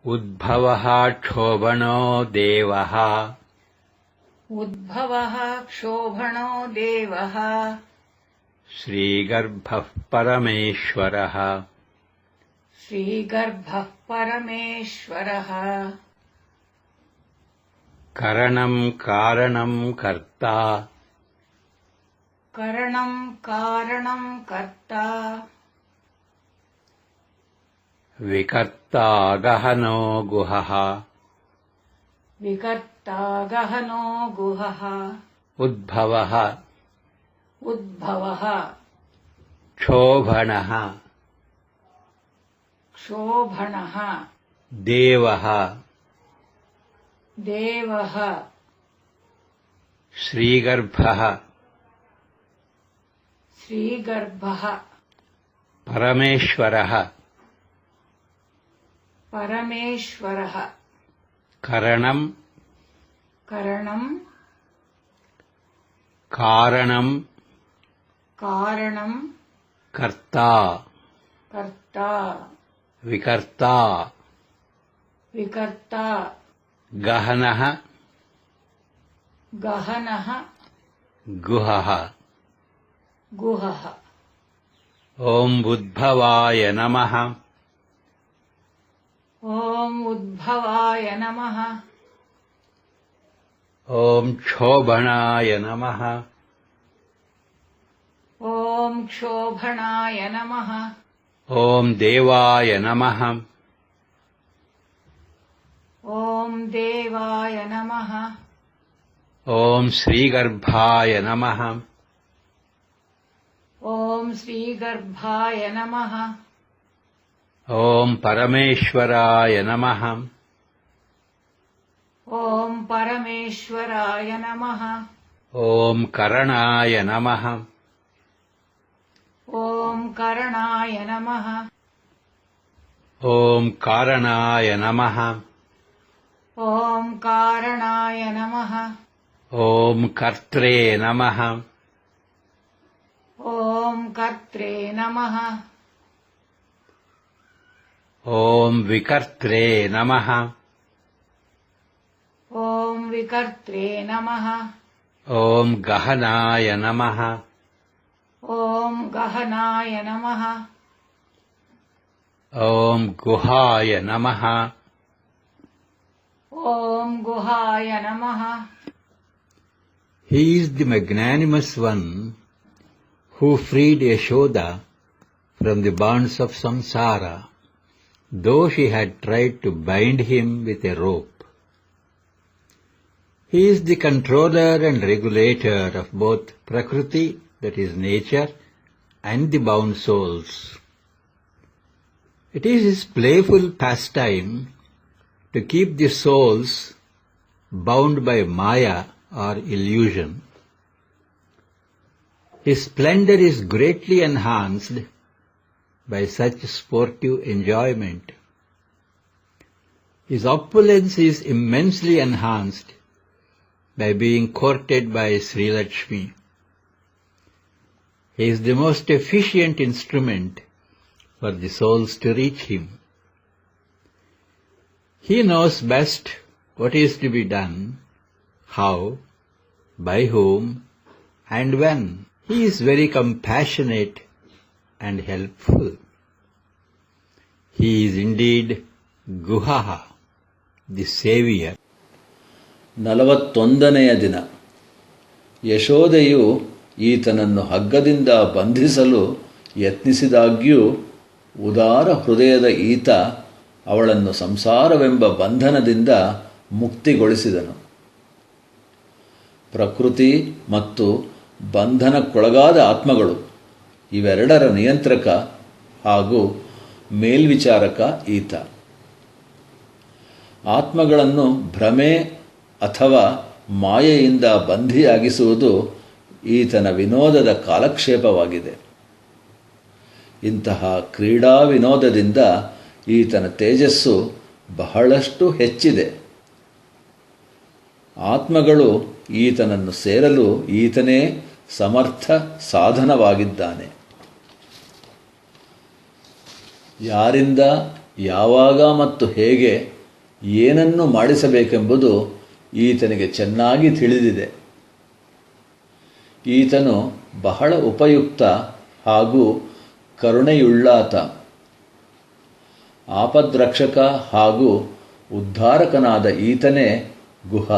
उद्भवः क्षोभणो देवः। उद्भवः क्षोभणो देवः। श्रीगर्भः परमेश्वरः। श्रीगर्भः परमेश्वरः। करणं कारणं कर्ता। करणं कारणं कर्ता। विकर्ता गहनो गुहः। विकर्ता गहनो गुहः। उद्भवः उद्भवः क्षोभणः क्षोभणः देवः। देवः श्रीगर्भः श्रीगर्भः परमेश्वरः। परमेश्वरः। करणं करणं कारणं कारणं कर्ता। कर्ता। विकर्ता विकर्ता गहनः गहनः गुहः। गुहः। ॐ उद्भवाय नमः। ॐ उद्भवाय नमः। ॐ क्षोभणाय नमः। ॐ क्षोभणाय नमः। ॐ देवाय नमः। ॐ देवाय नमः। ॐ श्रीगर्भाय नमः। ॐ श्रीगर्भाय नमः। ॐ परमेश्वराय नमः। ॐ परमेश्वराय नमः। ॐ करणाय नमः। ॐ करणाय नमः। ॐ कारणाय नमः। ॐ कारणाय नमः। ॐ कर्त्रे नमः। ॐ कर्त्रे नमः। ॐ विकर्त्रे नमः। ॐ विकर्त्रे नमः। ॐ गहनाय नमः। ॐ गहनाय नमः। ॐ गुहाय नमः। ॐ गुहाय नमः। He is the magnanimous one who freed Yashoda from the bonds of samsara, though she had tried to bind him with a rope. He is the controller and regulator of both Prakriti, that is nature, and the bound souls. It is his playful pastime to keep the souls bound by Maya or illusion. His splendor is greatly enhanced by such sportive enjoyment. His opulence is immensely enhanced by being courted by Sri Lakshmi. He is the most efficient instrument for the souls to reach him. He knows best what is to be done, how, by whom, and when. He is very compassionate and helpful. He is indeed Guhaha, the Savior. 41ನೆಯ ದಿನ. ಯಶೋದೆಯು ಈತನನ್ನು ಹಗ್ಗದಿಂದ ಬಂಧಿಸಲು ಯತ್ನಿಸಿದಾಗ್ಯೂ ಉದಾರ ಹೃದಯದ ಈತ ಅವಳನ್ನು ಸಂಸಾರವೆಂಬ ಬಂಧನದಿಂದ ಮುಕ್ತಿಗೊಳಿಸಿದನು. ಪ್ರಕೃತಿ ಮತ್ತು ಬಂಧನಕ್ಕೊಳಗಾದ ಆತ್ಮಗಳು ಇವೆರಡರ ನಿಯಂತ್ರಕ ಹಾಗೂ ಮೇಲ್ವಿಚಾರಕ ಈತ. ಆತ್ಮಗಳನ್ನು ಭ್ರಮೆ ಅಥವಾ ಮಾಯೆಯಿಂದ ಬಂಧಿಯಾಗಿಸುವುದು ಈತನ ವಿನೋದದ ಕಾಲಕ್ಷೇಪವಾಗಿದೆ. ಇಂತಹ ಕ್ರೀಡಾ ವಿನೋದದಿಂದ ಈತನ ತೇಜಸ್ಸು ಬಹಳಷ್ಟು ಹೆಚ್ಚಿದೆ. ಆತ್ಮಗಳು ಈತನನ್ನು ಸೇರಲು ಈತನೇ ಸಮರ್ಥ ಸಾಧನವಾಗಿದ್ದಾನೆ. ಯಾರಿಂದ ಯಾವಾಗ ಮತ್ತು ಹೇಗೆ ಏನನ್ನು ಮಾಡಿಸಬೇಕೆಂಬುದು ಈತನಿಗೆ ಚೆನ್ನಾಗಿ ತಿಳಿದಿದೆ. ಈತನು ಬಹಳ ಉಪಯುಕ್ತ ಹಾಗೂ ಕರುಣೆಯುಳ್ಳಾತ. ಆಪದ್ರಕ್ಷಕ ಹಾಗೂ ಉದ್ಧಾರಕನಾದ ಈತನೇ ಗುಹ.